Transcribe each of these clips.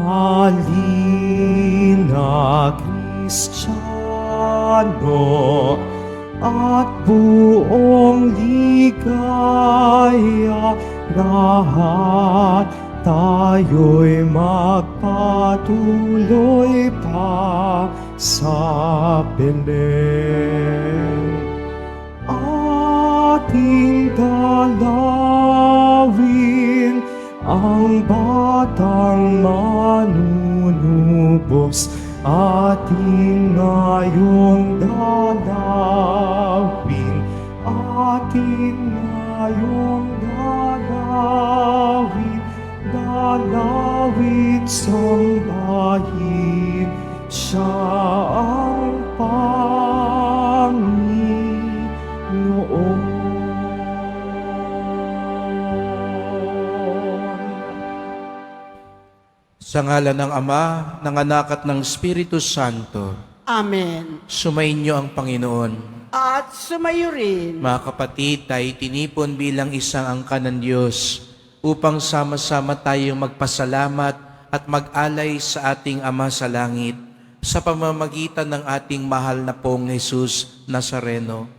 halina Kristiyano at buong ligaya, lahat tayo'y magpatuloy pa sa Belen. Ating dalawin ang batang manunubos, ating ngayong dalawin, ating ngayong dalawin, dalawin sambahin, siya ang Panginoon. Sa ngalan ng Ama, ng Anak at ng Espiritu Santo. Amen. Sumainyo ang Panginoon. At sumayo rin. Mga kapatid, tayo tinipon bilang isang angkan ng Diyos upang sama-sama tayong magpasalamat at mag-alay sa ating Ama sa langit sa pamamagitan ng ating mahal na pong Jesus Nazareno.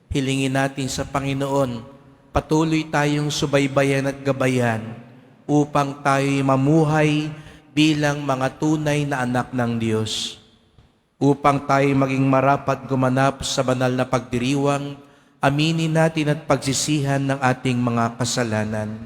Hilingin natin sa Panginoon, patuloy tayong subaybayan at gabayan upang tayo'y mamuhay bilang mga tunay na anak ng Diyos. Upang tayo maging marapat gumanap sa banal na pagdiriwang, aminin natin at pagsisihan ng ating mga kasalanan.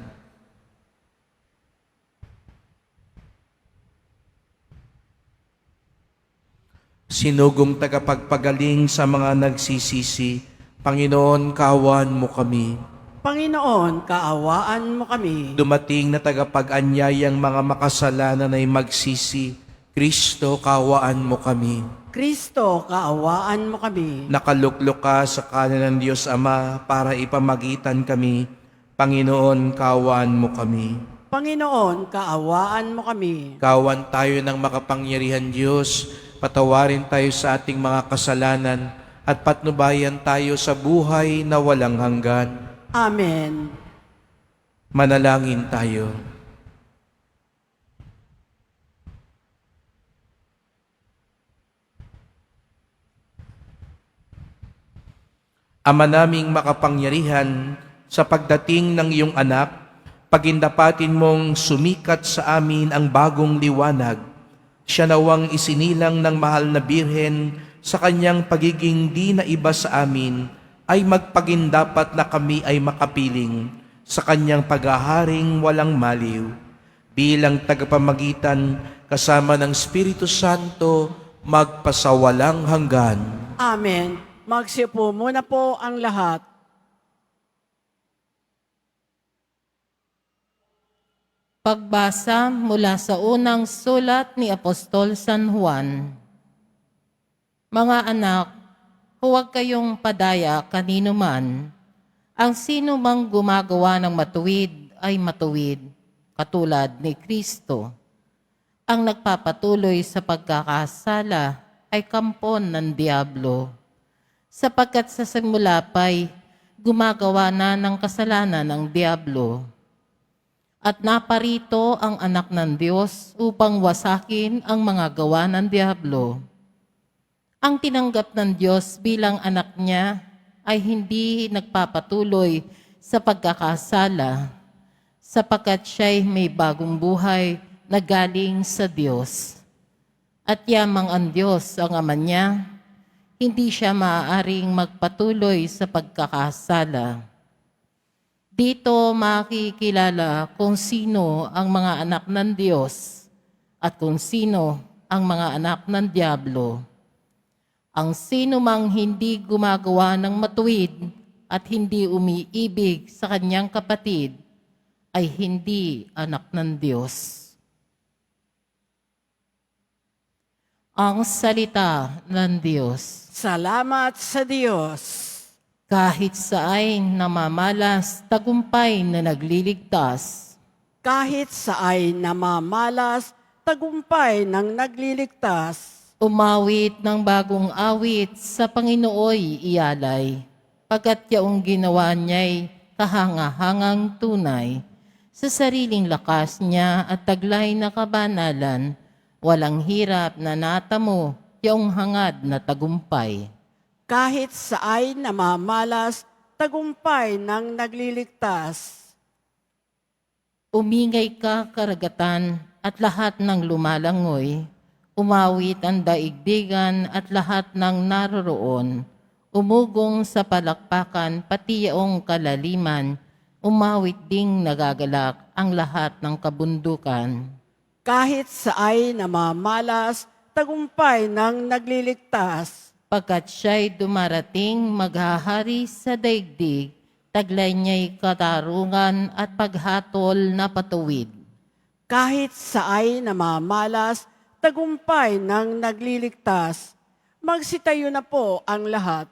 Sinugong tagapagpagaling sa mga nagsisisi, Panginoon, kaawaan mo kami. Panginoon, kaawaan mo kami. Dumating na tagapag-anyayang mga makasalanan ay magsisi, Kristo, kaawaan mo kami. Kristo, kaawaan mo kami. Nakaluklok ka sa kanan ng Diyos Ama para ipamagitan kami, Panginoon, kaawaan mo kami. Panginoon, kaawaan mo kami. Kawan tayo ng makapangyarihan Diyos, patawarin tayo sa ating mga kasalanan at patnubayan tayo sa buhay na walang hanggan. Amen. Manalangin tayo. Ama naming makapangyarihan, sa pagdating ng iyong anak, pagindapatin mong sumikat sa amin ang bagong liwanag. Siya nawang isinilang ng mahal na Birhen sa kanyang pagiging di na iba sa amin, ay magpagindapat na kami ay makapiling sa kanyang paghaharing walang maliw. Bilang tagapamagitan kasama ng Espiritu Santo, magpasawalang hanggan. Amen. Magsipo muna po ang lahat. Pagbasa mula sa unang sulat ni Apostol San Juan. Mga anak, huwag kayong padaya kanino man. Ang sino mang gumagawa ng matuwid ay matuwid, katulad ni Kristo. Ang nagpapatuloy sa pagkakasala ay kampon ng diablo, sapagkat sa simula pa'y gumagawa na ng kasalanan ng diablo. At naparito ang anak ng Diyos upang wasakin ang mga gawa ng diablo. Ang tinanggap ng Diyos bilang anak niya ay hindi nagpapatuloy sa pagkakasala, sapagkat siya'y may bagong buhay na galing sa Diyos. At yamang ang Diyos ang ama niya, hindi siya maaaring magpatuloy sa pagkakasala. Dito makikilala kung sino ang mga anak ng Diyos at kung sino ang mga anak ng diablo. Ang sino mang hindi gumagawa ng matuwid at hindi umiibig sa kanyang kapatid ay hindi anak ng Diyos. Ang salita ng Diyos. Salamat sa Diyos. Kahit saay namamalas, tagumpay na nagliligtas. Kahit saay namamalas, tagumpay ng nagliligtas. Umawit ng bagong awit sa Panginooy iyalay. Pagkat yaong ginawa niya'y kahangahangang tunay. sa sariling lakas niya at taglay na kabanalan, walang hirap na natamo, yaong hangad na tagumpay. Kahit sa ay namamalas, tagumpay ng nagliligtas. Umingay ka, karagatan, at lahat ng lumalangoy. Umawit ang daigdigan at lahat ng naroroon. Umugong sa palakpakan, pati yaong kalaliman. Umawit ding nagagalak ang lahat ng kabundukan. Kahit sa ay namamalas, tagumpay ng nagliligtas. Pagkat siya'y dumarating maghahari sa daigdig, taglay niya'y katarungan at paghatol na patuwid. Kahit sa ay namamalas, tagumpay ng nagliligtas. Magsitayo na po ang lahat.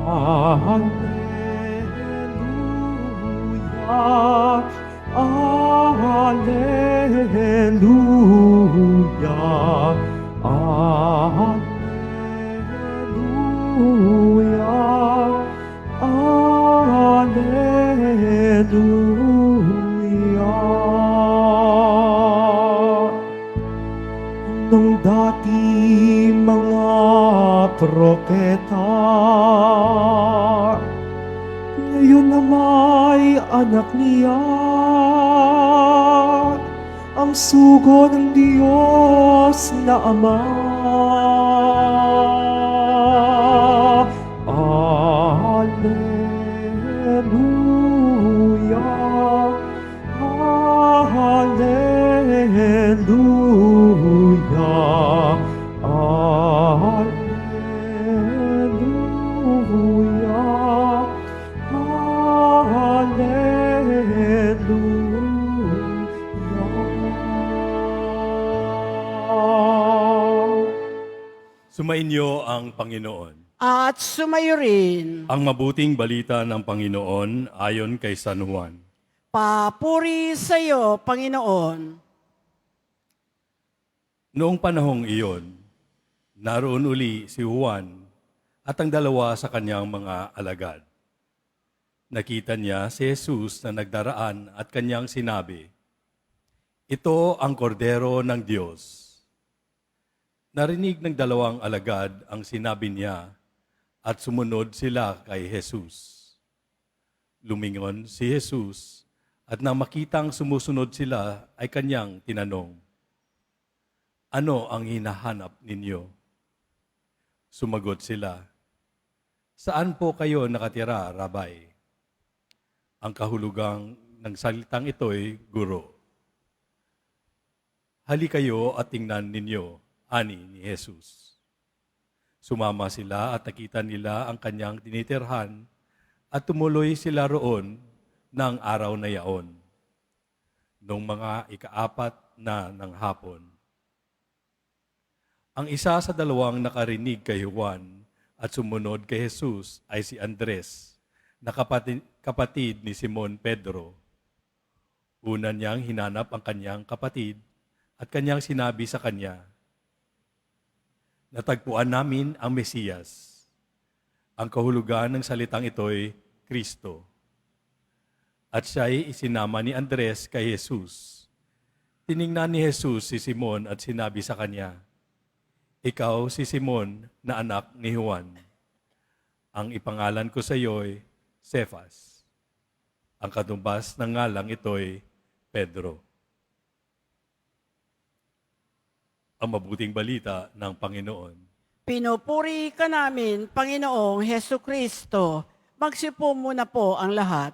Alleluia, Alleluia, Alleluia, Alleluia. Nung dati mga propeta, ngayon na may anak niya, ang sugo ng Diyos na Ama. Alleluia, Alleluia, Alleluia, Alleluia. Sumainyo ang Panginoon. At sumayo rin. Ang mabuting balita ng Panginoon ayon kay San Juan. Papuri sa iyo, Panginoon. Noong panahong iyon, naroon uli si Juan at ang dalawa sa kanyang mga alagad. Nakita niya si Jesus na nagdaraan at kanyang sinabi, "Ito ang kordero ng Diyos." Narinig ng dalawang alagad ang sinabi niya at sumunod sila kay Jesus. Lumingon si Jesus at nang makitang sumusunod sila ay kanyang tinanong, "Ano ang hinahanap ninyo?" Sumagot sila, "Saan po kayo nakatira, Rabay?" Ang kahulugang ng salitang ito'y guro. "Hali kayo at tingnan ninyo," ani ni Jesus. Sumama sila at nakita nila ang kanyang tinitirhan at tumuloy sila roon ng araw na yaon. Noong mga ikaapat na ng hapon, ang isa sa dalawang nakarinig kay Juan at sumunod kay Jesus ay si Andres, na kapatid ni Simon Pedro. Una niyang hinanap ang kanyang kapatid at kanyang sinabi sa kanya, "Natagpuan namin ang Mesiyas." Ang kahulugan ng salitang ito'y Kristo. At siya'y isinama ni Andres kay Jesus. Tiningnan ni Jesus si Simon at sinabi sa kanya, "Ikaw si Simon na anak ni Juan. Ang ipangalan ko sa iyo'y Cephas." Ang katumbas ng ngalang ito'y Pedro. Ang mabuting balita ng Panginoon. Pinupuri ka namin, Panginoong Heso Kristo. Magsipo muna po ang lahat.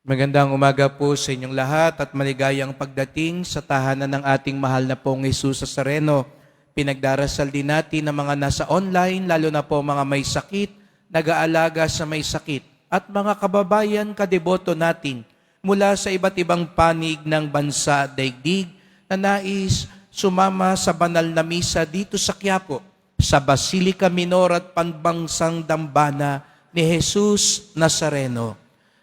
Magandang umaga po sa inyong lahat at maligayang pagdating sa tahanan ng ating mahal na pong Jesus Nazareno. Pinagdarasal din natin ang mga nasa online, lalo na po mga may sakit, nag-aalaga sa may sakit, at mga kababayan kadeboto natin mula sa iba't ibang panig ng bansa at daigdig na nais sumama sa banal na misa dito sa Quiapo, sa Basilica Minor at Panbansang Dambana ni Jesus Nazareno.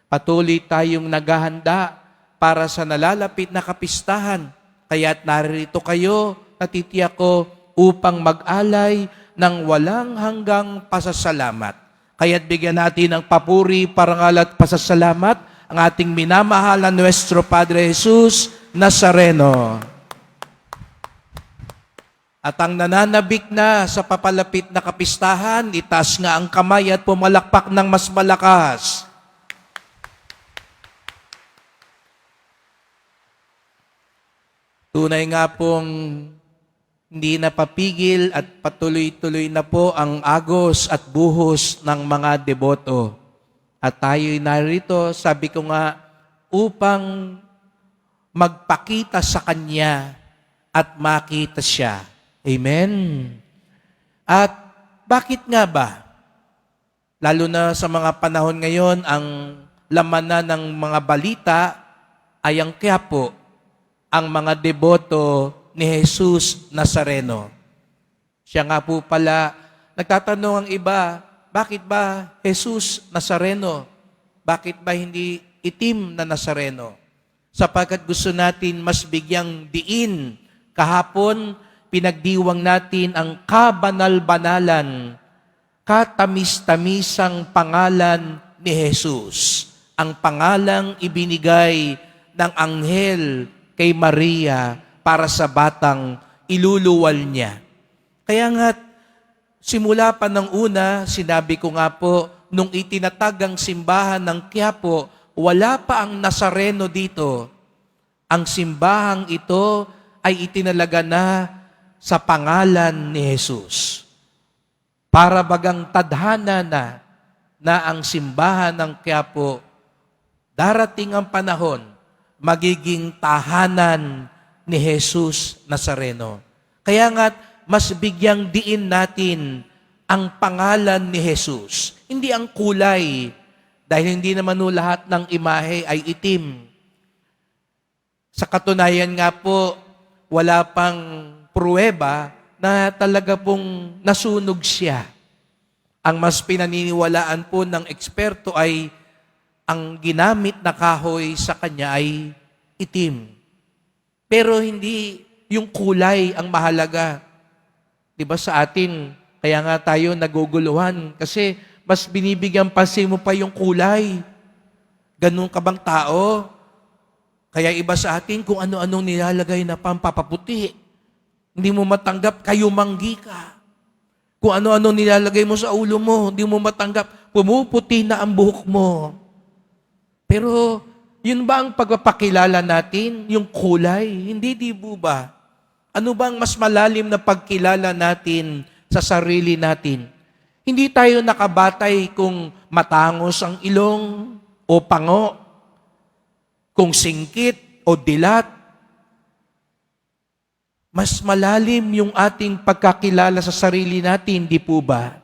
Patuloy tayong naghahanda para sa nalalapit na kapistahan Kaya't narito kayo, natitiyak ko, upang mag-alay ng walang hanggang pasasalamat. Kaya't bigyan natin ng papuri, parangal at pasasalamat ang ating minamahal na Nuestro Padre Jesus Nazareno. At ang nananabik na sa papalapit na kapistahan, itaas nga ang kamay at pumalakpak ng mas malakas. Tunay nga pong hindi napapigil at patuloy-tuloy na po ang agos at buhos ng mga deboto. At tayo'y narito, sabi ko nga, upang magpakita sa Kanya at makita siya. Amen. At bakit nga ba? Lalo na sa mga panahon ngayon, ang laman na ng mga balita ay ang Quiapo, ang mga deboto ni Jesus Nazareno. Siya nga po pala, nagtatanong ang iba, bakit ba Jesus Nazareno? Bakit ba hindi itim na Nazareno? Sapagkat gusto natin mas bigyang diin. Kahapon, pinagdiwang natin ang kabanal-banalan, katamis-tamisang pangalan ni Jesus. Ang pangalang ibinigay ng anghel kay Maria para sa batang iluluwal niya. Kaya nga, simula pa ng una, sinabi ko nga po, nung itinatag ang simbahan ng Quiapo, wala pa ang Nazareno dito. Ang simbahang ito ay itinalaga na sa pangalan ni Jesus. Para bagang tadhana na ang simbahan ng Quiapo, darating ang panahon, magiging tahanan ni Jesus Nazareno. Kaya nga, mas bigyang diin natin ang pangalan ni Jesus. Hindi ang kulay, dahil hindi naman lahat ng imahe ay itim. Sa katunayan nga po, wala pang pruweba na talaga pong nasunog siya. Ang mas pinaniniwalaan po ng eksperto ay ang ginamit na kahoy sa kanya ay itim. Pero hindi yung kulay ang mahalaga. Diba sa atin, kaya nga tayo naguguluhan kasi mas binibigyan pansin mo pa yung kulay. Ganun ka bang tao? Kaya iba sa atin kung ano-anong nilalagay na pampapaputi. Hindi mo matanggap, kayo manggi ka. Kung ano-ano nilalagay mo sa ulo mo, hindi mo matanggap, pumuputi na ang buhok mo. Pero, yun ba ang pagpapakilala natin? Yung kulay? Hindi, di ba? Ano bang mas malalim na pagkilala natin sa sarili natin? Hindi tayo nakabatay kung matangos ang ilong o pango, kung singkit o dilat. Mas malalim yung ating pagkakilala sa sarili natin, di po ba?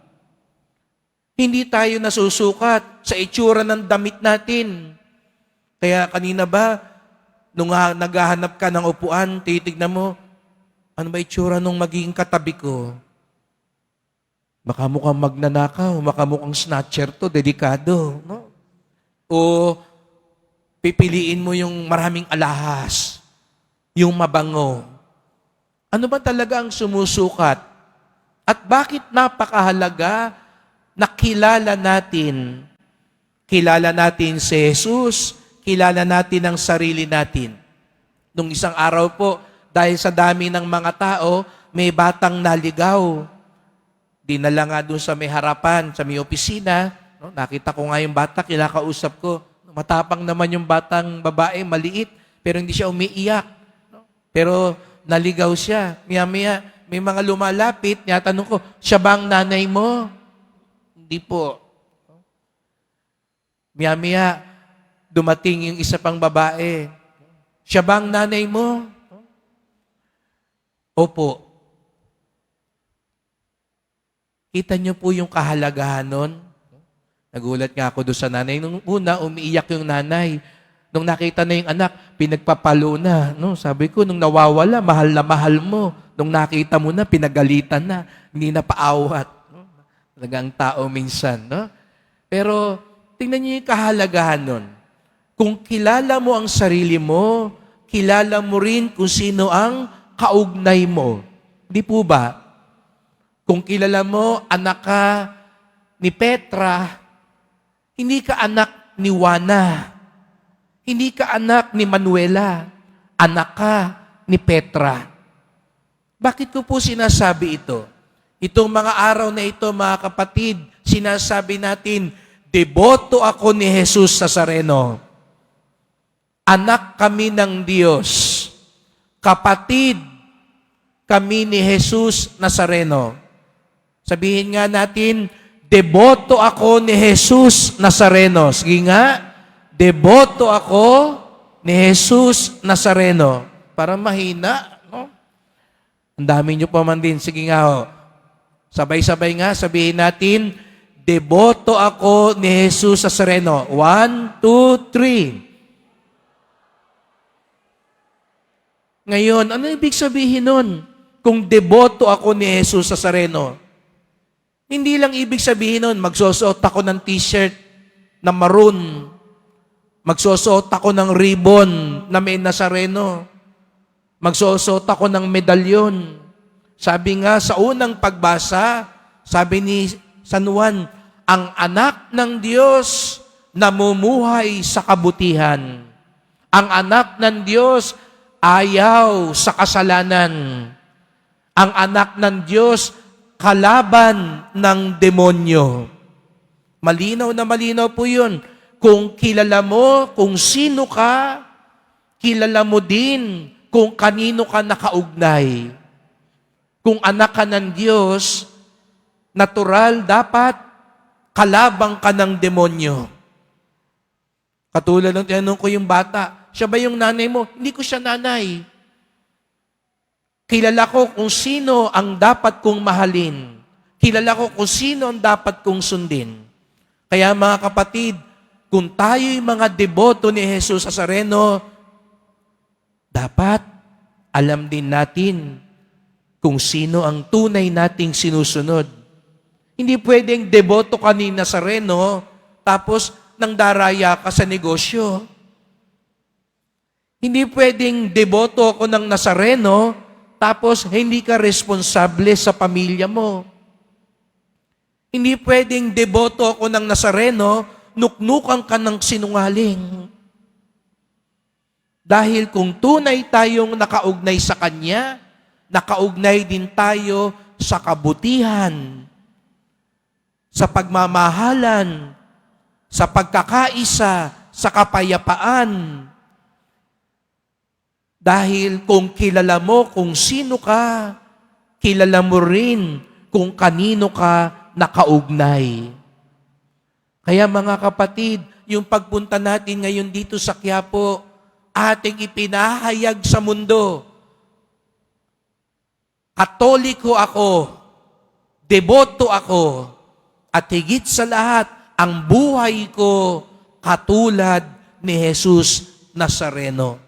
Hindi tayo nasusukat sa itsura ng damit natin. Kaya kanina ba, nung naghahanap ka ng upuan, titignan mo, ano ba itsura nung magiging katabi ko? Baka mukhang magnanakaw, baka mukhang snatcher to, dedikado. No? O pipiliin mo yung maraming alahas, yung mabango. Ano ba talaga ang sumusukat? At bakit napakahalaga na kilala natin si Jesus, kilala natin ang sarili natin. Nung isang araw po, dahil sa dami ng mga tao, may batang naligaw. Dinala nga doon sa may harapan, sa may opisina. No? Nakita ko nga yung bata, kinakausap ko. Matapang naman yung batang babae, maliit, pero hindi siya umiiyak. No? Pero naligaw siya. Maya-maya, may mga lumalapit, tanong ko, siya ba ang nanay mo? Hindi po. Maya-maya, dumating yung isa pang babae. Siya ba ang nanay mo? Opo. Kita niyo po yung kahalagahan nun? Nagulat nga ako doon sa nanay. Nung una, umiiyak yung nanay. Nung nakita na yung anak, pinagpapalo na. No? Sabi ko, nung nawawala, mahal na mahal mo. Nung nakita mo na, pinagalitan na. Hindi na paawat. No? Talagang tao minsan. No? Pero, tingnan niyo yung kahalagahan nun. Kung kilala mo ang sarili mo, kilala mo rin kung sino ang kaugnay mo. Di po ba? Kung kilala mo, anak ka ni Petra, hindi ka anak ni Juana. Hindi ka anak ni Manuela. Anak ka ni Petra. Bakit ko po sinasabi ito? Itong mga araw na ito, mga kapatid, sinasabi natin, deboto ako ni Jesus Nazareno. Anak kami ng Diyos. Kapatid kami ni Jesus Nazareno. Sabihin nga natin, deboto ako ni Jesus Nazareno. Sige nga, deboto ako ni Jesus Nazareno. Para mahina, no? Ang dami nyo pa man din. Sige nga ho. Sabay-sabay nga, sabihin natin, deboto ako ni Jesus Nazareno. 1, 2, 3. Ngayon, ano ibig sabihin nun? Kung deboto ako ni Jesus Nazareno, hindi lang ibig sabihin nun, magsusuot ako ng t-shirt na maroon, magsusuot ako ng ribbon na may Nazareno, magsusuot ako ng medalyon. Sabi nga sa unang pagbasa, sabi ni San Juan, ang anak ng Diyos namumuhay sa kabutihan. Ang anak ng Diyos ayaw sa kasalanan. Ang anak ng Diyos, kalaban ng demonyo. Malinaw na malinaw po yun. Kung kilala mo kung sino ka, kilala mo din kung kanino ka nakaugnay. Kung anak ka ng Diyos, natural dapat kalabang ka ng demonyo. Katulad ng tinanong ko yung bata, siya ba yung nanay mo? Hindi ko siya nanay. Kilala ko kung sino ang dapat kong mahalin. Kilala ko kung sino ang dapat kong sundin. Kaya mga kapatid, kung tayo'y mga deboto ni Jesus Nazareno, dapat alam din natin kung sino ang tunay nating sinusunod. Hindi pwedeng deboto ka ni Nazareno, tapos nang daraya ka sa negosyo. Hindi pwedeng deboto ako ng Nazareno, tapos hindi ka responsable sa pamilya mo. Hindi pwedeng deboto ako ng Nazareno, nuknukan ka ng sinungaling. Dahil kung tunay tayong nakaugnay sa Kanya, nakaugnay din tayo sa kabutihan, sa pagmamahalan, sa pagkakaisa, sa kapayapaan. Dahil kung kilala mo kung sino ka, kilala mo rin kung kanino ka nakaugnay. Kaya mga kapatid, yung pagpunta natin ngayon dito sa Quiapo, ating ipinahayag sa mundo. Katoliko ako, deboto ako, at higit sa lahat, ang buhay ko katulad ni Jesus Nazareno.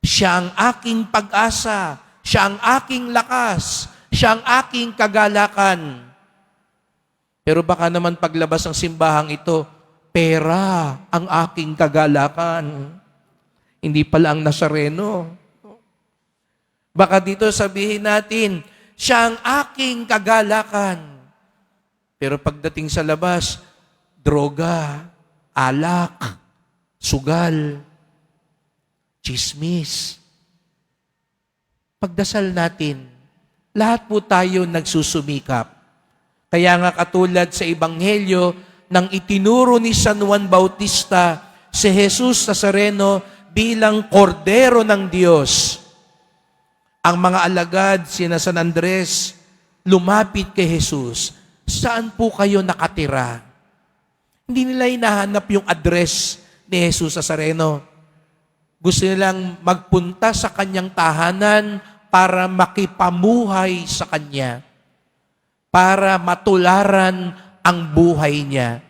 Siya ang aking pag-asa, siya ang aking lakas, siya ang aking kagalakan. Pero baka naman paglabas ng simbahang ito, pera ang aking kagalakan. Hindi pala ang Nazareno. Baka dito sabihin natin, siya ang aking kagalakan. Pero pagdating sa labas, droga, alak, sugal, chismis. Pagdasal natin, lahat po tayo nagsusumikap. Kaya nga katulad sa Ebanghelyo, nang itinuro ni San Juan Bautista si Jesus Nazareno bilang kordero ng Diyos, ang mga alagad, sina San Andres, lumapit kay Jesus. Saan po kayo nakatira? Hindi nila hinahanap yung address ni Jesus Nazareno. Gusto nilang magpunta sa kanyang tahanan para makipamuhay sa kanya, para matularan ang buhay niya.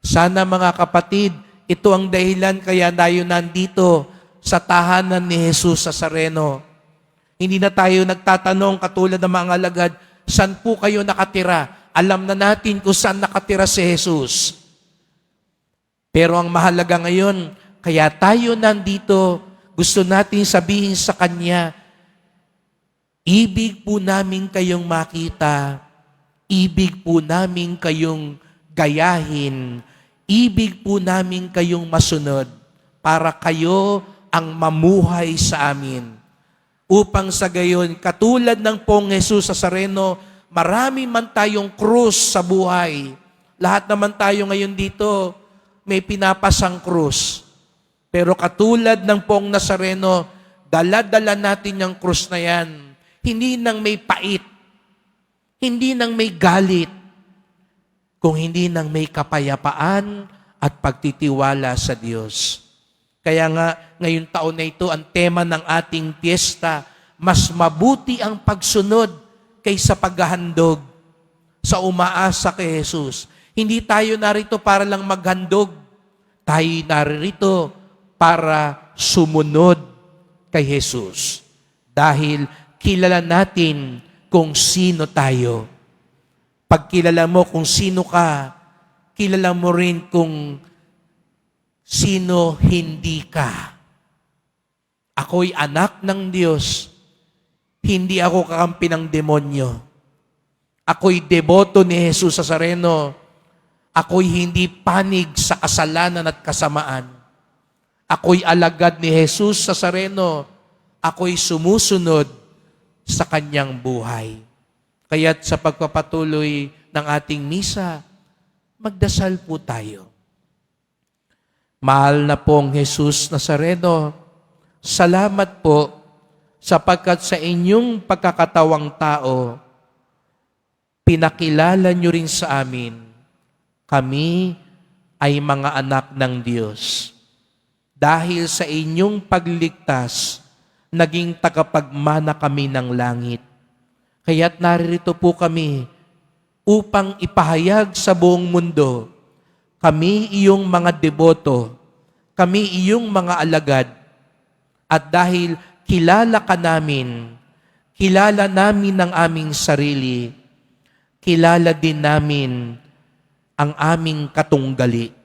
Sana mga kapatid, ito ang dahilan kaya tayo nandito sa tahanan ni Jesus Nazareno. Hindi na tayo nagtatanong katulad ng mga alagad, saan po kayo nakatira? Alam na natin kung saan nakatira si Jesus. Pero ang mahalaga ngayon, kaya tayo nandito, Gusto natin sabihin sa Kanya, ibig po namin kayong makita, ibig po namin kayong gayahin, ibig po namin kayong masunod para kayo ang mamuhay sa amin. Upang sa gayon, katulad ng pong Jesus Nazareno, marami man tayong krus sa buhay. Lahat naman tayo ngayon dito, may pinapasang krus. Pero katulad ng pong Nazareno, dala-dala natin yung krus na yan. Hindi nang may pait, hindi nang may galit, kung hindi nang may kapayapaan at pagtitiwala sa Diyos. Kaya nga, ngayong taon na ito, ang tema ng ating piyesta, mas mabuti ang pagsunod kaysa paghahandog sa umaasa kay Jesus. Hindi tayo narito para lang maghandog. Tayo narito para sumunod kay Jesus. Dahil kilala natin kung sino tayo. Pag kilala mo kung sino ka, kilala mo rin kung sino hindi ka. Ako'y anak ng Diyos. Hindi ako kakampi ng demonyo. Ako'y deboto ni Jesus Nazareno. Ako'y hindi panig sa kasalanan at kasamaan. Ako'y alagad ni Jesus Nazareno. Ako'y sumusunod sa kanyang buhay. Kaya't sa pagpapatuloy ng ating misa, magdasal po tayo. Mahal na pong Jesus Nazareno, salamat po sapagkat sa inyong pagkakatawang tao, pinakilala nyo rin sa amin, kami ay mga anak ng Diyos. Dahil sa inyong pagligtas, naging tagapagmana kami ng langit. Kaya't naririto po kami upang ipahayag sa buong mundo, kami iyong mga deboto, kami iyong mga alagad, at dahil kilala ka namin, kilala namin ang aming sarili, kilala din namin ang aming katunggali.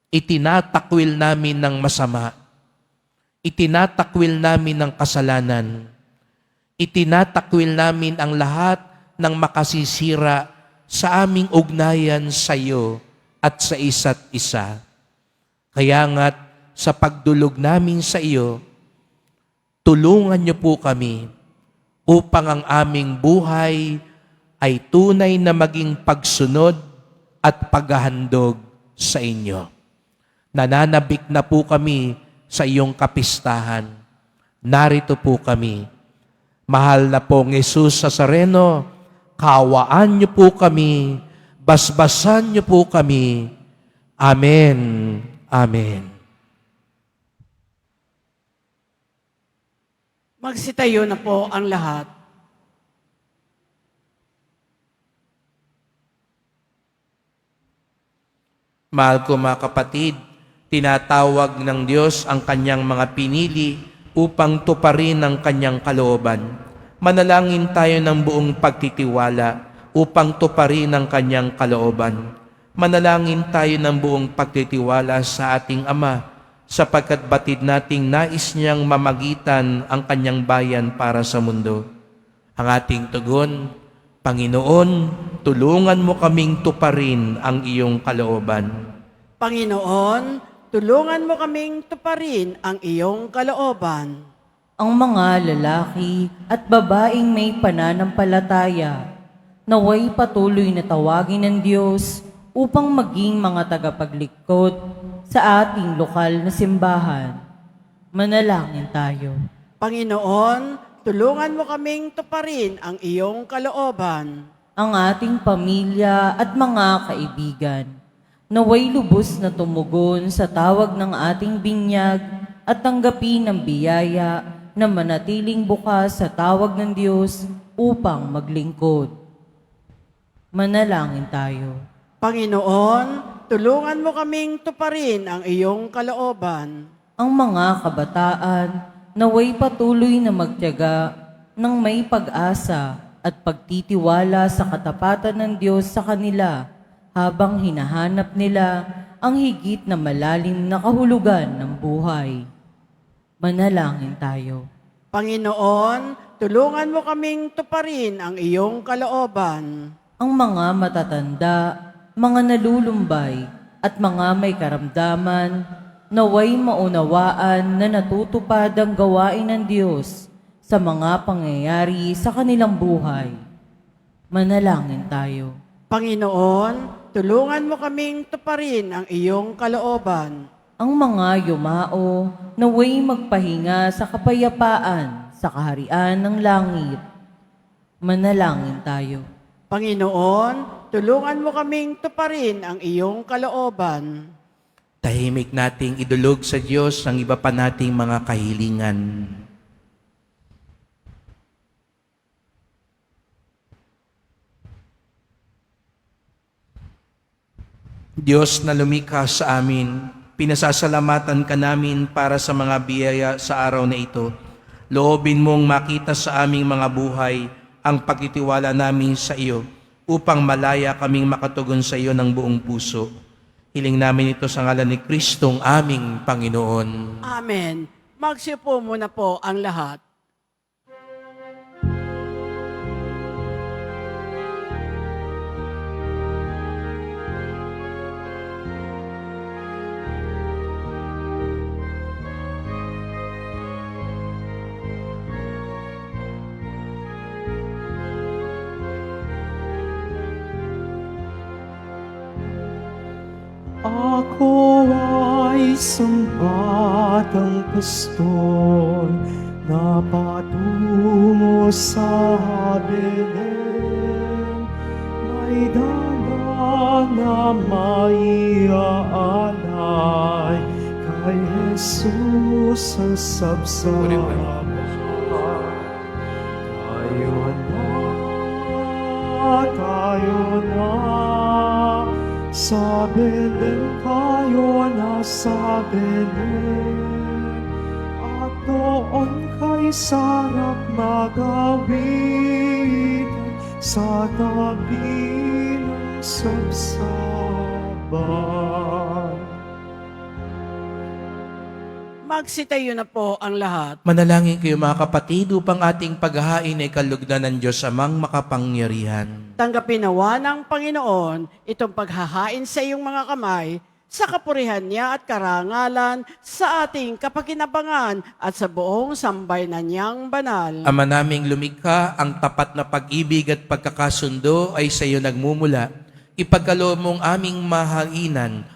Itinatakwil namin ng masama, itinatakwil namin ng kasalanan, itinatakwil namin ang lahat ng makasisira sa aming ugnayan sa iyo at sa isa't isa. Kaya nga't sa pagdulog namin sa iyo, tulungan niyo po kami upang ang aming buhay ay tunay na maging pagsunod at paghahandog sa inyo. Nananabik na po kami sa iyong kapistahan. Narito po kami. Mahal na pong Jesus Nazareno, kawaan niyo po kami, basbasan niyo po kami. Amen. Amen. Magsitayo na po ang lahat. Mahal ko mga kapatid, tinatawag ng Diyos ang kanyang mga pinili upang tuparin ang kanyang kalooban. Manalangin tayo ng buong pagtitiwala upang tuparin ang kanyang kalooban. Manalangin tayo ng buong pagtitiwala sa ating Ama, sapagkat batid nating nais niyang mamagitan ang kanyang bayan para sa mundo. Ang ating tugon, Panginoon, tulungan mo kaming tuparin ang iyong kalooban. Panginoon, tulungan mo kaming tuparin ang iyong kalooban. Ang mga lalaki at babaeng may pananampalataya, naway patuloy na tawagin ng Diyos upang maging mga tagapaglikod sa ating lokal na simbahan. Manalangin tayo. Panginoon, tulungan mo kaming tuparin ang iyong kalooban. Ang ating pamilya at mga kaibigan, naway lubos na tumugon sa tawag ng ating binyag at tanggapin ang biyaya na manatiling bukas sa tawag ng Diyos upang maglingkod. Manalangin tayo. Panginoon, tulungan mo kaming tuparin ang iyong kalooban. Ang mga kabataan naway patuloy na magtiyaga ng may pag-asa at pagtitiwala sa katapatan ng Diyos sa kanila habang hinahanap nila ang higit na malalim na kahulugan ng buhay. Manalangin tayo. Panginoon, tulungan mo kaming tuparin ang iyong kalooban. Ang mga matatanda, mga nalulumbay, at mga may karamdaman, naway maunawaan na natutupad ang gawain ng Diyos sa mga pangyayari sa kanilang buhay. Manalangin tayo. Panginoon, tulungan mo kaming tuparin ang iyong kalooban. Ang mga yumao, naway magpahinga sa kapayapaan sa kaharian ng langit. Manalangin tayo. Panginoon, tulungan mo kaming tuparin ang iyong kalooban. Tahimik nating idulog sa Diyos ang iba pa nating mga kahilingan. Diyos na lumikha sa amin, pinasasalamatan ka namin para sa mga biyaya sa araw na ito. Loobin mong makita sa aming mga buhay ang pagtitiwala namin sa iyo upang malaya kaming makatugon sa iyo ng buong puso. Hiling namin ito sa ngalan ni Kristong aming Panginoon. Amen. Magsiupo muna po ang lahat. Ako ay sambatang pastor na patungo sa Belen. May dala na maiaalay kay Jesus ang sabsaban. Tayo na, sa Belen tayo na sa Belen, at doon kay sarap magawitan sa tabi ng sabsaban. Magsitayo na po ang lahat. Manalangin kayo mga kapatid upang ating paghahain ay kalugdan ng Diyos amang makapangyarihan. Tanggapin nawa ng Panginoon itong paghahain sa iyong mga kamay sa kapurihan niya at karangalan sa ating kapakinabangan at sa buong sambayanan niyang banal. Ama naming lumikha, ang tapat na pag-ibig at pagkakasundo ay sa iyo nagmumula. Ipagkaloob mong aming mahalinan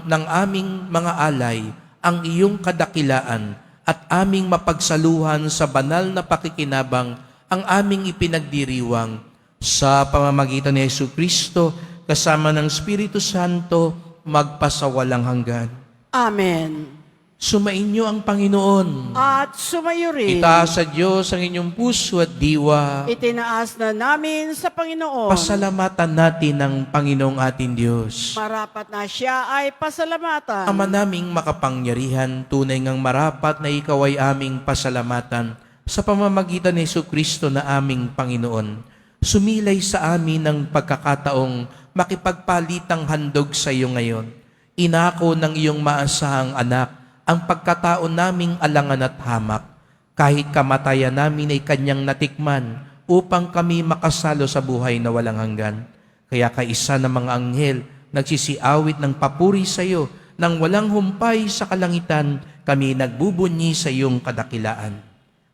ng aming mga alay, ang iyong kadakilaan at aming mapagsaluhan sa banal na pakikinabang ang aming ipinagdiriwang sa pamamagitan ni Jesucristo kasama ng Espiritu Santo magpasawalang hanggan. Amen. Sumainyo ang Panginoon. At sumayo rin. Itaas sa Diyos ang inyong puso at diwa. Itinaas na namin sa Panginoon. Pasalamatan natin ang Panginoong ating Diyos. Marapat na siya ay pasalamatan. Ama naming makapangyarihan, tunay ngang marapat na ikaw ay aming pasalamatan sa pamamagitan ni Jesucristo na aming Panginoon. Sumilay sa amin ng pagkakataong makipagpalitang handog sa iyo ngayon. Inako ng iyong maasahang anak ang pagkatao naming alangan at hamak. Kahit kamatayan namin ay kanyang natikman upang kami makasalo sa buhay na walang hanggan. Kaya kaisa ng mga anghel nagsisiawit ng papuri sa iyo, nang walang humpay sa kalangitan, kami nagbubunyi sa iyong kadakilaan.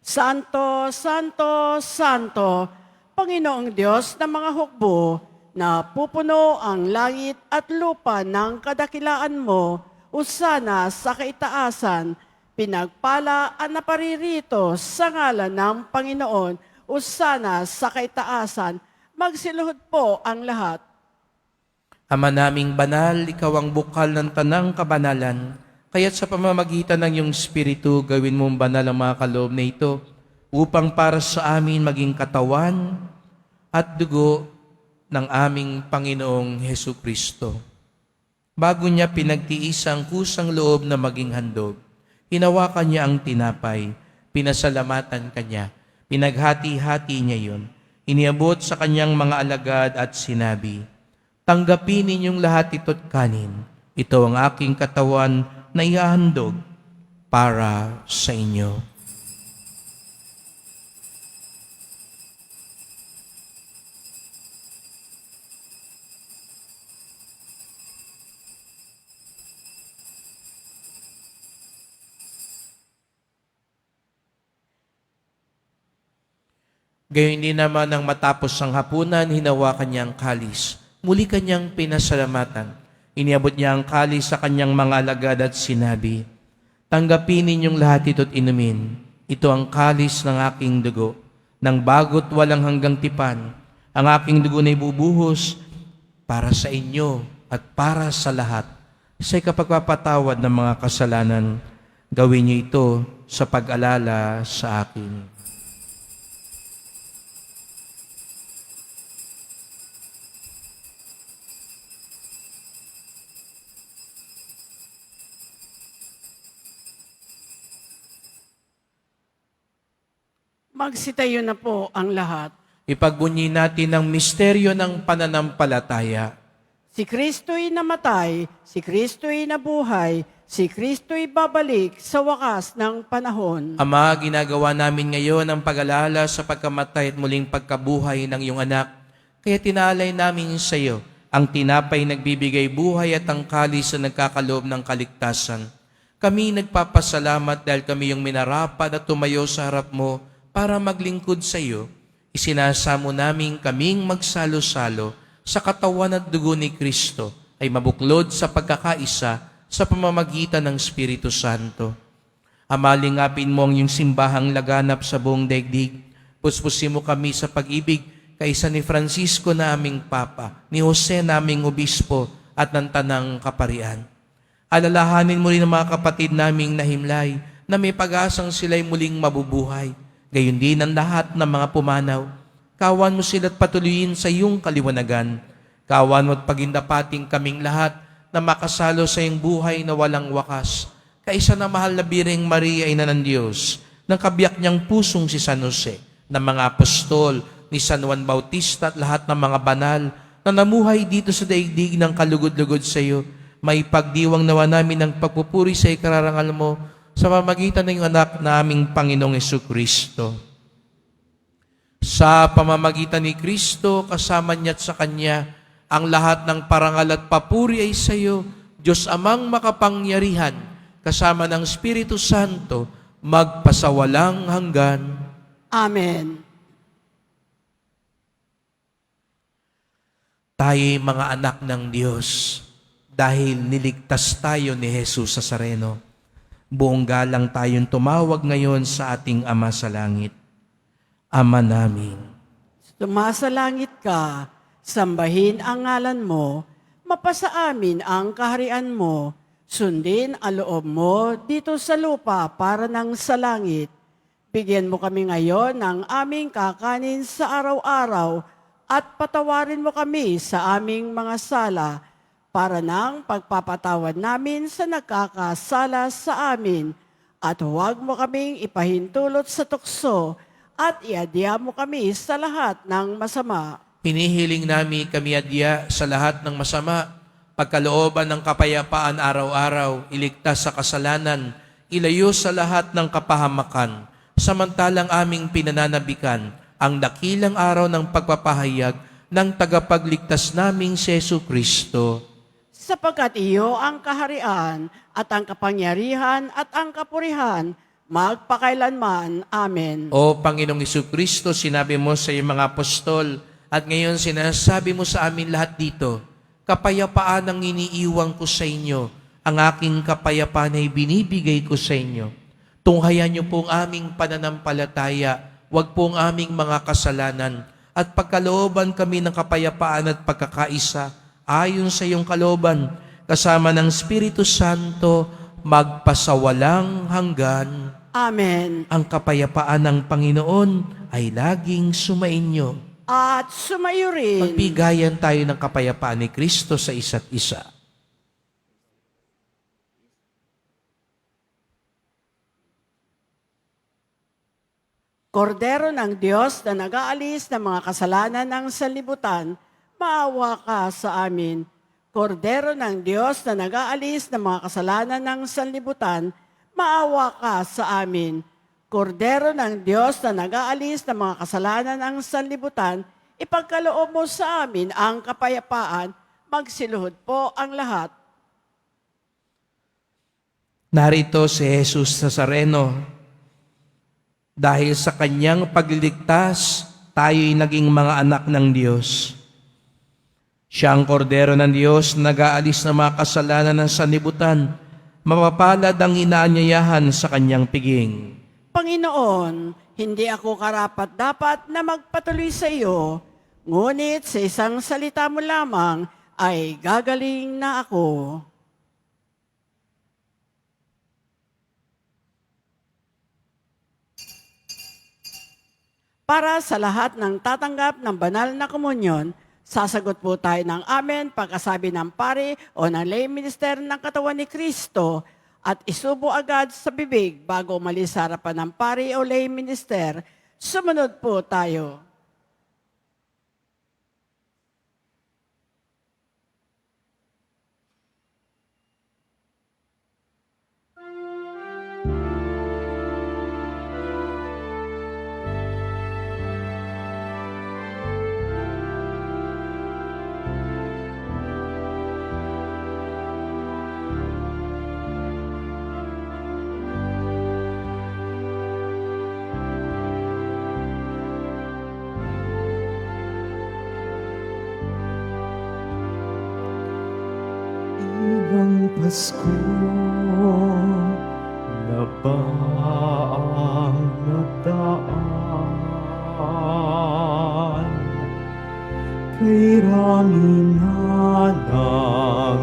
Santo, Santo, Santo, Panginoong Diyos ng mga hukbo, na pupuno ang langit at lupa ng kadakilaan mo, usana sa kaitaasan, pinagpala ang naparirito sa ngalan ng Panginoon, usana sa kaitaasan, magsiluhod po ang lahat. Ama naming banal, ikaw ang bukal ng tanang kabanalan, kaya't sa pamamagitan ng iyong Espiritu, gawin mong banal ang mga kaloob na ito, upang para sa amin maging katawan at dugo ng aming Panginoong Hesukristo. Bago niya pinagtiis ang kusang loob na maging handog, hinawakan niya ang tinapay, pinasalamatan kanya, pinaghati-hati niya yun, iniabot sa kanyang mga alagad at sinabi, "Tanggapin ninyong lahat ito't kanin, ito ang aking katawan na ihahandog para sa inyo. Gayon din naman nang matapos ang hapunan, hinawakan niya ang kalis. Muli kanyang pinasalamatan. Iniabot niya ang kalis sa kanyang mga alagad at sinabi, "Tanggapin ninyong lahat ito't inumin. Ito ang kalis ng aking dugo, ng bago't walang hanggang tipan. Ang aking dugo na ibubuhos para sa inyo at para sa lahat. Sa kapagpapatawad ng mga kasalanan, gawin niyo ito sa pag-alala sa akin." Magsitayo na po ang lahat. Ipagbunyi natin ang misteryo ng pananampalataya. Si Kristo'y namatay, si Kristo'y nabuhay, si Kristo'y babalik sa wakas ng panahon. Ama, ginagawa namin ngayon ang pag-alala sa pagkamatay at muling pagkabuhay ng iyong anak. Kaya tinaalay namin sa iyo ang tinapay nagbibigay buhay at ang kalis na nagkakaloob ng kaligtasan. Kami nagpapasalamat dahil kami yung minarapat at tumayo sa harap mo para maglingkod sa iyo. Isinasamo namin kaming magsalo-salo sa katawan at dugo ni Kristo ay mabuklod sa pagkakaisa sa pamamagitan ng Espiritu Santo. Amalingapin mo ang iyong simbahang laganap sa buong daigdig. Puspusin mo kami sa pag-ibig kaisa ni Francisco na aming Papa, ni Jose na aming Obispo at ng Tanang Kaparian. Alalahanin mo rin ang mga kapatid naming nahimlay na may pag-asang sila'y muling mabubuhay. Gayon din ang lahat ng mga pumanaw. Kawan mo sila't patuloyin sa iyong kaliwanagan. Kawan mo at pagindapating kaming lahat na makasalo sa iyong buhay na walang wakas. Kaisa na mahal na Birheng Maria, Ina ng Diyos, ng kabiyak niyang pusong si San Jose, ng mga apostol, ni San Juan Bautista at lahat ng mga banal na namuhay dito sa daigdig ng kalugod-lugod sa iyo. May pagdiwang nawa namin ng pagpupuri sa ikararangal mo sa pamamagitan ng iyong anak na aming Panginoong Jesucristo. Sa pamamagitan ni Kristo, kasama niya at sa Kanya, ang lahat ng parangal at papuri ay sa iyo, Diyos Amang makapangyarihan, kasama ng Espiritu Santo, magpasawalang hanggan. Amen. Tayo'y mga anak ng Diyos dahil niligtas tayo ni Jesus Nazareno. Buong galang tayong tumawag ngayon sa ating Ama sa Langit. Ama namin, Tumasa langit ka, sambahin ang ngalan mo, mapasa amin ang kaharian mo, sundin ang loob mo dito sa lupa para nang sa langit. Bigyan mo kami ngayon ng aming kakanin sa araw-araw at patawarin mo kami sa aming mga sala para nang pagpapatawad namin sa nagkakasala sa amin at huwag mo kaming ipahintulot sa tukso at iadya mo kami sa lahat ng masama. hinihiling namin kami adya sa lahat ng masama, pagkalooban ng kapayapaan araw-araw, iligtas sa kasalanan, ilayo sa lahat ng kapahamakan, samantalang aming pinananabikan ang dakilang araw ng pagpapahayag ng tagapagligtas naming si Jesucristo. Sapagkat iyo ang kaharian at ang kapangyarihan at ang kapurihan magpakailanman. Amen. O Panginoong Jesucristo, sinabi mo sa iyong mga apostol at ngayon sinasabi mo sa amin lahat dito, kapayapaan ang iniiwang ko sa inyo, ang aking kapayapaan ay binibigay ko sa inyo. Tunghayan niyo po ang aming pananampalataya, wag po ang aming mga kasalanan, at pagkalooban kami ng kapayapaan at pagkakaisa, ayon sa iyong kalooban, kasama ng Espiritu Santo, magpasawalang hanggan. Amen. Ang kapayapaan ng Panginoon ay laging sumainyo. At sumayo rin. Magbigayan tayo ng kapayapaan ni Kristo sa isa't isa. Kordero ng Diyos na nag-aalis ng mga kasalanan ng sanlibutan, maawa ka sa amin. Kordero ng Diyos na nag-aalis ng mga kasalanan ng sanlibutan, maawa ka sa amin. Kordero ng Diyos na nag-aalis ng mga kasalanan ng sanlibutan, ipagkaloob mo sa amin ang kapayapaan, magsiluhod po ang lahat. Narito si Jesus Nazareno. Dahil sa kanyang pagliligtas, tayo'y naging mga anak ng Diyos. Siya ang kordero ng Diyos na nag-aalis ng mga kasalanan ng sanlibutan. Mapapalad ang inaanyayahan sa kanyang piging. Panginoon, hindi ako karapat-dapat na magpatuloy sa iyo, ngunit sa isang salita mo lamang ay gagaling na ako. Para sa lahat ng tatanggap ng banal na komunyon, sasagot po tayo ng amen pagkasabi ng pari o ng lay minister ng katawan ni Kristo at isubo agad sa bibig bago umalis sa harapan ng pari o lay minister. Sumunod po tayo. Ibang Pasko na ba ang nagdaan? Kay rami na ng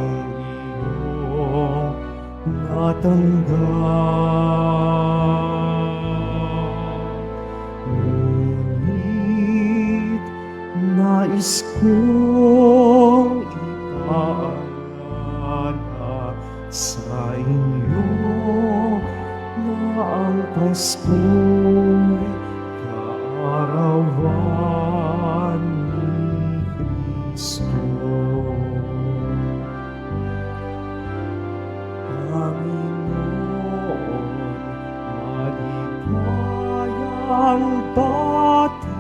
iyong natanggap. Ngunit nais kong ipaalala sa inyo na ang Pasko'y kaarawan ni Kristo. Panginoon, maligayang bati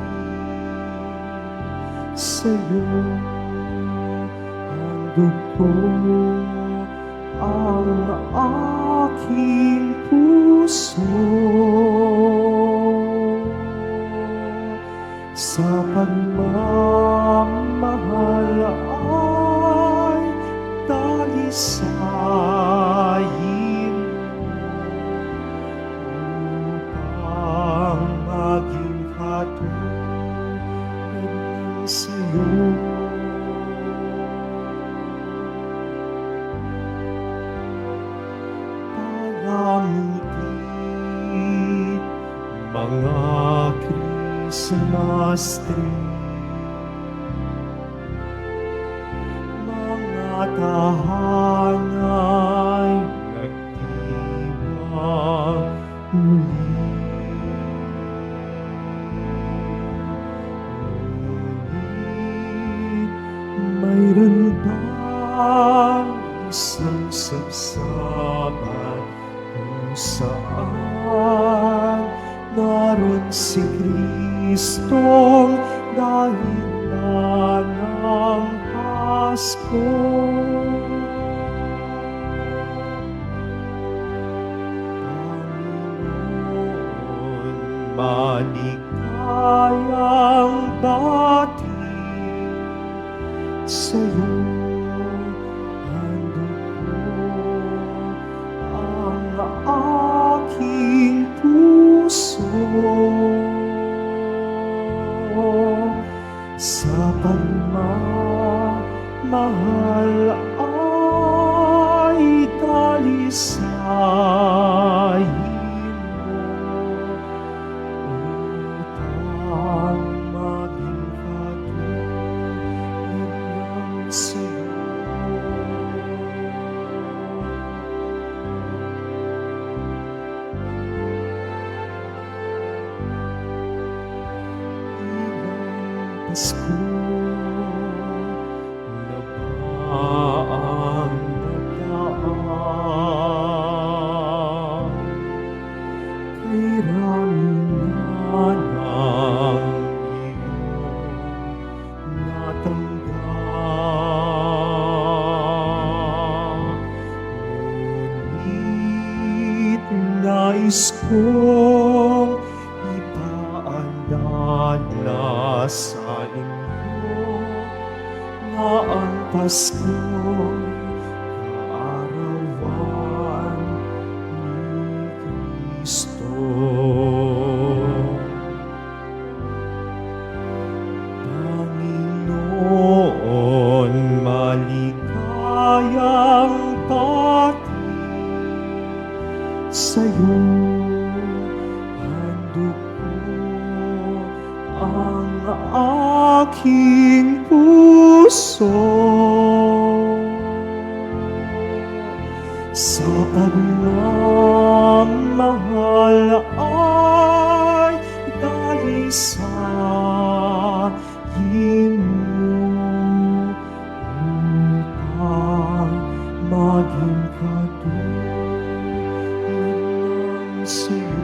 sa'yo. Handog ko ang aking puso sa pagmamahal ay dalisayin upang maging katulad ng sa'yo. Palamig mga Christmas tree, mga tahanay nagdiwang muli. Ngunit mayroon bang isang sabsaban kung saan naroon si Kristong dahilan ng Pasko? Panginoon, maligayang bati sa'yo. Aking puso sa pagmamahal ay dalisayin mo upang maging katulad ng sa'yo. Pasko na ba ang nagdaan? nais kong ipaalala sa inyo na ang Pasko'y kaarawan ni Kristo. Panginoon, maligayang sa'yo handog ko ang aking puso sa pagmamahal ay dahil sa mo upang maging sa'yo.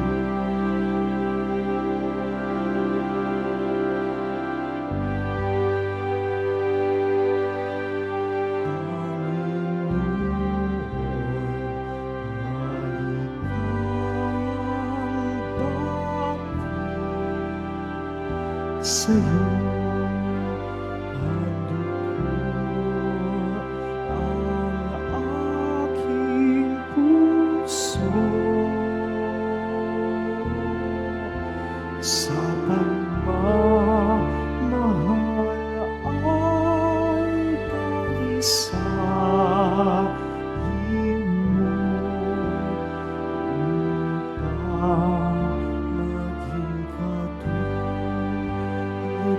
Sa'yo handog ko ang aking puso sa pagmamahal ay dahil sa mo upang maging katulad na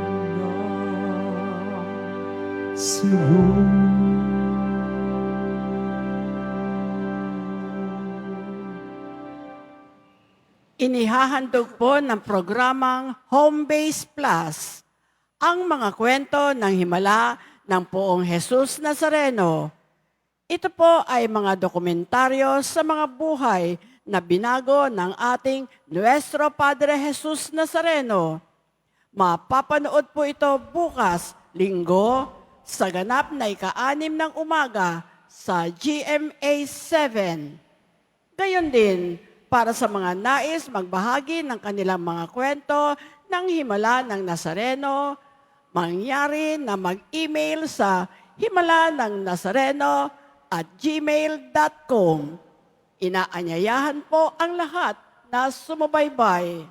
sa'yo. Inihahandog po ng programang Home Base Plus ang mga kwento ng himala ng Poong Jesus Nazareno. Ito po ay mga dokumentaryo sa mga buhay na binago ng ating Nuestro Padre Jesus Nazareno. Mapapanood po ito bukas, Linggo, sa ganap na ika-6 ng umaga sa GMA 7. Gayon din, para sa mga nais magbahagi ng kanilang mga kwento ng himala ng Nazareno, mangyari na mag-email sa himalanangnazareno@gmail.com. Inaanyayahan po ang lahat na sumubaybay.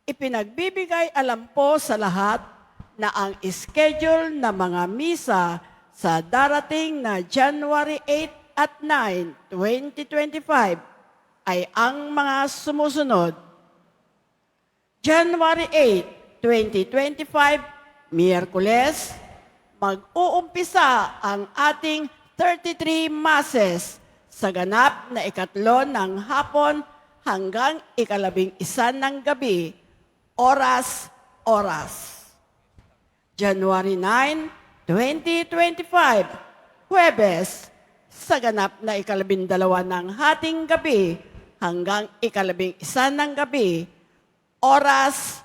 Ipinagbibigay alam po sa lahat na ang schedule ng mga misa sa darating na January 8 at 9, 2025 ay ang mga sumusunod. January 8, 2025, Miyerkules, mag-uumpisa ang ating 33 Masses sa ganap na 3 ng hapon hanggang 11 ng gabi, oras. January 9, 2025, Huwebes, sa ganap na 12 ng hating gabi hanggang 11 ng gabi, oras.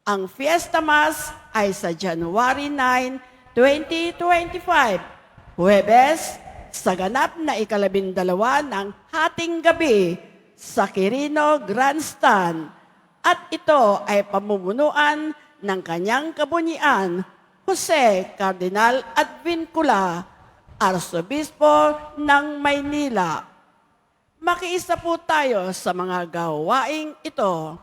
Ang Fiesta Mass ay sa January 9, 2025, Huwebes, sa ganap na 12 ng hating gabi sa Quirino Grandstand. At ito ay pamumunuan ng kanyang kabunyian, Jose Cardinal Advincula, Arsobispo ng Maynila. Makiisa po tayo sa mga gawaing ito.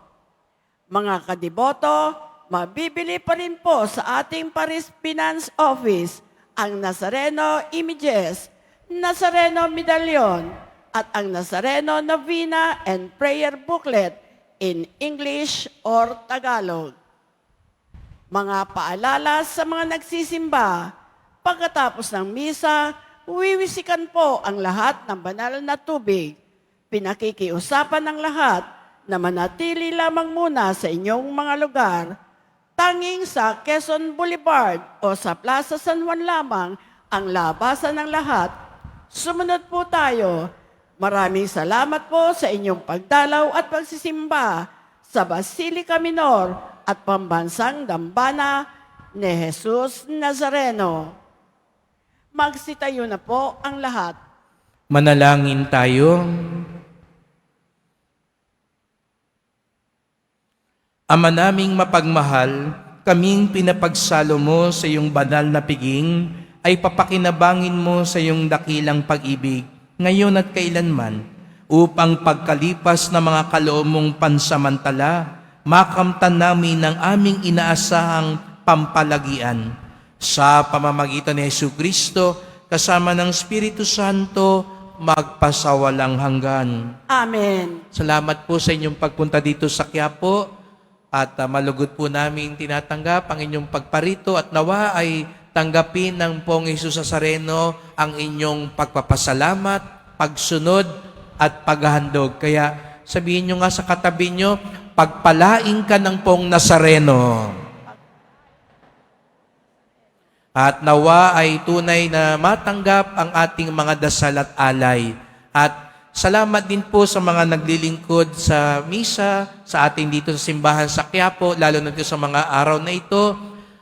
Mga kadiboto, mabibili pa rin po sa ating Paris Finance Office ang Nazareno Images, Nazareno Medallion, at ang Nazareno Novena and Prayer Booklet in English or Tagalog. Mga paalala sa mga nagsisimba, pagkatapos ng misa, wiwisikan po ang lahat ng banal na tubig. Pinakikiusapan ng lahat na manatili lamang muna sa inyong mga lugar. Tanging sa Quezon Boulevard o sa Plaza San Juan lamang ang labasan ng lahat. Sumunod po tayo. Maraming salamat po sa inyong pagdalaw at pagsisimba sa Basilica Minor at Pambansang Dambana ni Jesus Nazareno. Magsitayo na po ang lahat. Manalangin tayo. Ama naming mapagmahal, kaming pinapagsalo mo sa iyong banal na piging, ay papakinabangin mo sa iyong dakilang pag-ibig, ngayon at kailanman, upang pagkalipas ng mga kaloob mong pansamantala, makamtan namin ang aming inaasahang pampalagian. Sa pamamagitan ni Jesucristo, kasama ng Espiritu Santo, magpasawalang hanggan. Amen. Salamat po sa inyong pagpunta dito sa Quiapo. At malugod po namin tinatanggap ang inyong pagparito at nawa ay tanggapin ng Poong Jesus Nazareno ang inyong pagpapasalamat, pagsunod at paghahandog. Kaya sabihin nyo nga sa katabi nyo, pagpalaing ka ng Poong Nazareno. At nawa ay tunay na matanggap ang ating mga dasal at alay. At salamat din po sa mga naglilingkod sa misa, sa ating dito sa simbahan sa Quiapo, lalo na dito sa mga araw na ito,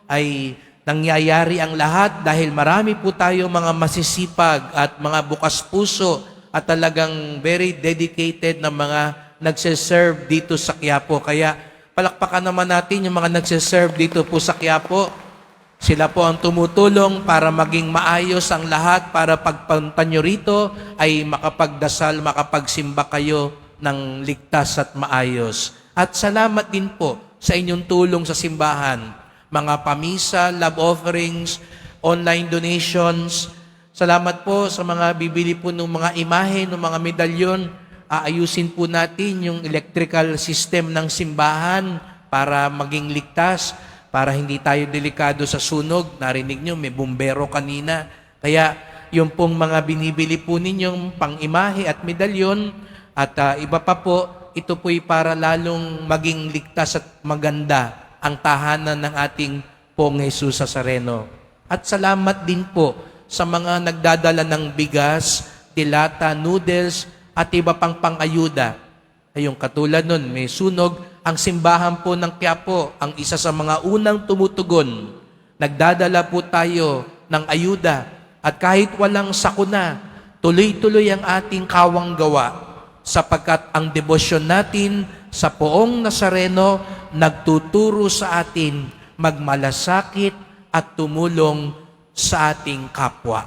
ay nangyayari ang lahat dahil marami po tayo mga masisipag at mga bukas puso at talagang very dedicated na mga nagsiserve dito sa Quiapo. Kaya palakpakan naman natin yung mga nagsiserve dito po sa Quiapo. Sila po ang tumutulong para maging maayos ang lahat para pagpunta nyo rito ay makapagdasal, makapagsimba kayo ng ligtas at maayos. At salamat din po sa inyong tulong sa simbahan. Mga pamisa, love offerings, online donations. Salamat po sa mga bibili po ng mga imahe, ng mga medalyon. Aayusin po natin yung electrical system ng simbahan para maging ligtas, para hindi tayo delikado sa sunog. Narinig nyo, may bumbero kanina. Kaya yung pong mga binibili po ninyong pang-imahe at medalyon at iba pa po, ito po'y para lalong maging ligtas at maganda ang tahanan ng ating Poong Jesus Nazareno. At salamat din po sa mga nagdadala ng bigas, tilata, noodles at iba pang pang-ayuda. Ayong katulad nun, may sunog. Ang simbahan po ng Quiapo, ang isa sa mga unang tumutugon. Nagdadala po tayo ng ayuda at kahit walang sakuna, tuloy-tuloy ang ating kawang gawa sapagkat ang debosyon natin sa Poong Nazareno nagtuturo sa atin magmalasakit at tumulong sa ating kapwa.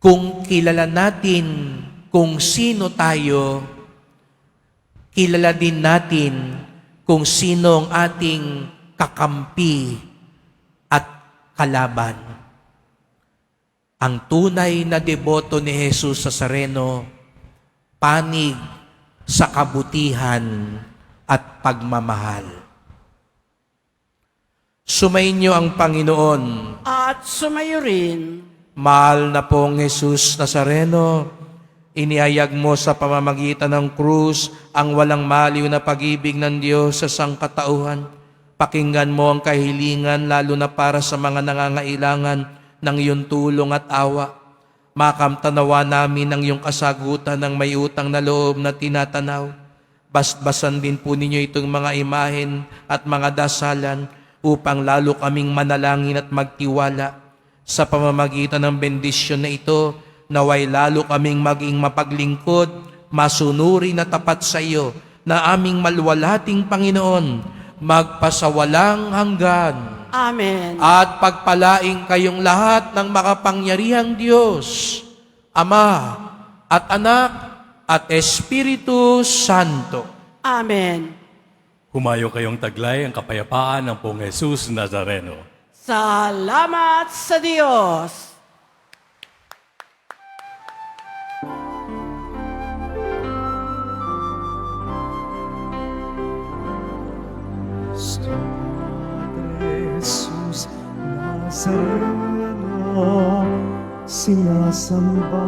Kung kilala natin kung sino tayo, kilala din natin kung sino ang ating kakampi at kalaban. Ang tunay na deboto ni Jesus Nazareno, panig sa kabutihan at pagmamahal. Sumainyo ang Panginoon. At sumayo rin. Mahal na pong Jesus Nazareno, iniayag mo sa pamamagitan ng krus ang walang maliw na pag-ibig ng Diyos sa sangkatauhan. Pakinggan mo ang kahilingan lalo na para sa mga nangangailangan ng iyong tulong at awa. Makamtanawa namin ang iyong kasagutan ng may utang na loob na tinatanaw. Basbasan din po ninyo itong mga imahen at mga dasalan upang lalo kaming manalangin at magtiwala. Sa pamamagitan ng bendisyon na ito, naway lalo kaming maging mapaglingkod, masunuri na tapat sa iyo, na aming maluwalhating Panginoon, magpasawalang hanggan. Amen. At pagpalaing kayong lahat ng makapangyarihang Diyos, Ama at Anak at Espiritu Santo. Amen. Humayo kayong taglay ang kapayapaan ng Poong Jesus Nazareno. Salamat sa Diyos. Padre Jesus Nazareno, sinasamba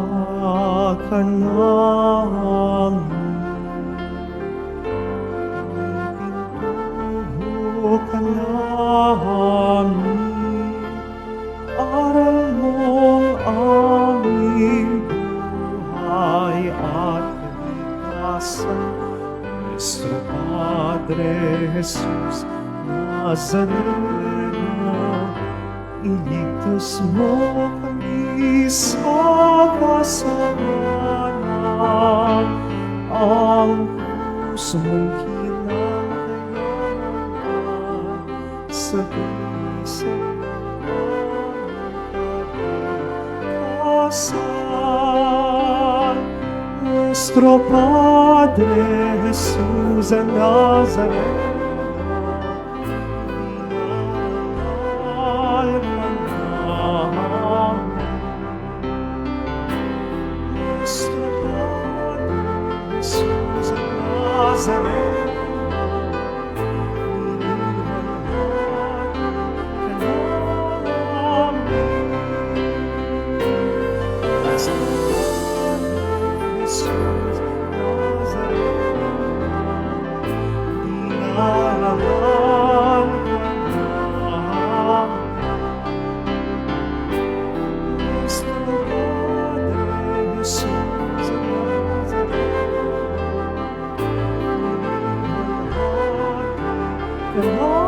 ka namin. Pintuho ka namin, aral mong aming buhay at kaligtasan. Nuestro Padre Jesus Nazareno, Iligtas mo kami sa kasalanan. Ang puso mong kinakayanan sa isang kasal. Nuestro Padre Jesús de Nazaret, Come on.